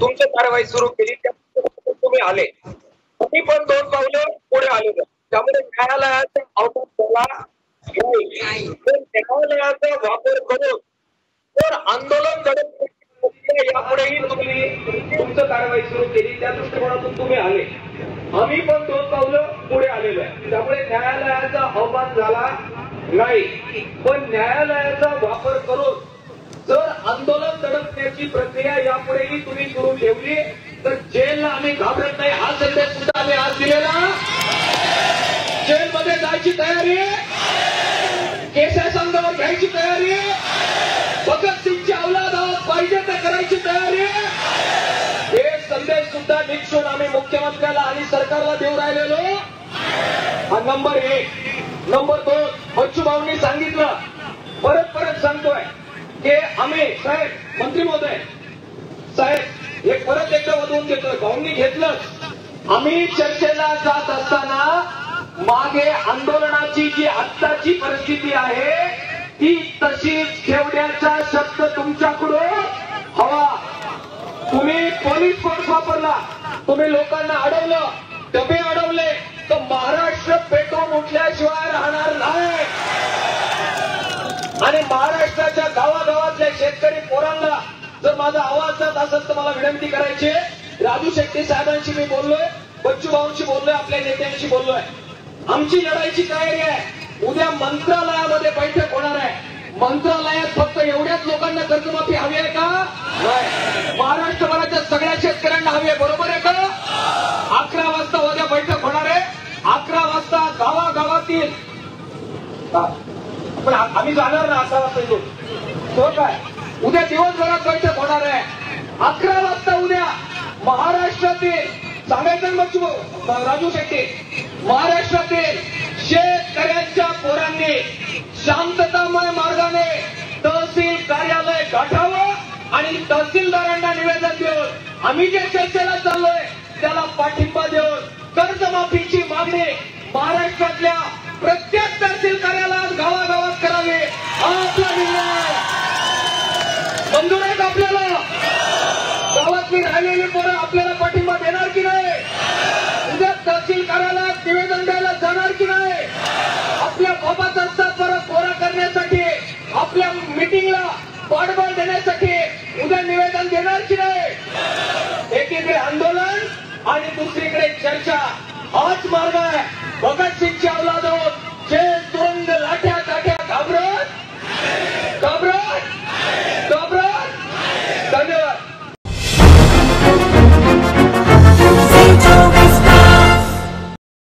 तुमची कारवाई सुरू केली, तुम्ही आले. तुम्ही पण 2 पावलं पुढे आले. त्यामुळे न्यायालयाचा अवमान झाला नाही. न्यायालयाचा वापर करून तर आंदोलन घडत यापुढेही तुम्ही तुमचं कारवाई सुरू केली, त्या दृष्टिकोनातून तुम्ही आले. आम्ही पण 2 पावलं पुढे आलेलो आहे. त्यामुळे न्यायालयाचा अवमान झाला नाही. पण न्यायालयाचा वापर करून जर आंदोलन दडपण्याची प्रक्रिया यापुढेही तुम्ही सुरू ठेवली तर जेलला आम्ही घाबरत नाही हा संदेश सुद्धा आम्ही आज दिलेला. जेलमध्ये जायची तयारी, केसेस अंगावर घ्यायची तयारी, भगतसिंगची औलाद पाहिजे ते करायची तयारी, हे संदेश सुद्धा निक्षून आम्ही मुख्यमंत्र्याला आणि सरकारला देऊ राहिलेलो. हा नंबर 1. नंबर 2, बच्चू भाऊंनी सांगितलं, परत सांगतोय की आम्ही साहेब मंत्री महोदय साहेब हे परत एकदा वधवून घेतोय. भाऊंनी घेतलंच. आम्ही चर्चेला जात असताना मागे आंदोलनाची जी आत्ताची परिस्थिती आहे ती तशीच ठेवण्याचा शब्द तुमच्याकडून हवा. तुम्ही पोलीस फोर्स वापरला, तुम्ही लोकांना अडवलं, डबे अडवले, तर महाराष्ट्र पेटवून उठल्याशिवाय राहणार नाही. आणि महाराष्ट्राच्या गावागावातल्या शेतकरी पोरांना जर माझा आवाज जात असेल तर मला विनंती करायची, राजू शेट्टी साहेबांशी मी बोललोय, बच्चू भाऊंशी बोललोय, आपल्या नेत्यांशी बोललोय. आमची लढाईची तयारी आहे. उद्या मंत्रालयामध्ये बैठक होणार आहे. मंत्रालयात फक्त एवढ्याच लोकांना कर्जमाफी हवी आहे का? नाही, महाराष्ट्रभराच्या सगळ्या शेतकऱ्यांना हवी आहे. बरोबर आहे का? 11 वाजता उद्या बैठक होणार आहे. 11 वाजता गावागावातील पण आम्ही जाणार ना 11 वाजता येऊन. तो काय उद्या दिवसभरात बैठक होणार आहे. 11 वाजता उद्या महाराष्ट्रातील सांगायचं बच्चू राजू शेट्टी, महाराष्ट्रातील शेतकऱ्यांच्या पोरांनी शांततामय मार्गाने तहसील कार्यालय गाठावं आणि तहसीलदारांना निवेदन देऊन आम्ही जे चर्चेला चाललोय त्याला पाठिंबा देऊन कर्जमाफीची मागणी महाराष्ट्रातल्या प्रत्येक तहसील कार्यालयात गावागावात करावी हा आपला निर्णय. मंजूर आहे का आपल्याला? गावातली राहिलेली पोरं आपल्याला पाठिंबा देणार की नाही? उद्या तहसील कार्यालयात निवेदन द्यायला जाणार की नाही? आपल्या बाबाचा सातबारा कोरा करण्यासाठी, आपल्या मिटिंगला पाठबळ देण्यासाठी उद्या निवेदन देणार की नाही? एकीकडे आंदोलन आणि दुसरीकडे चर्चा.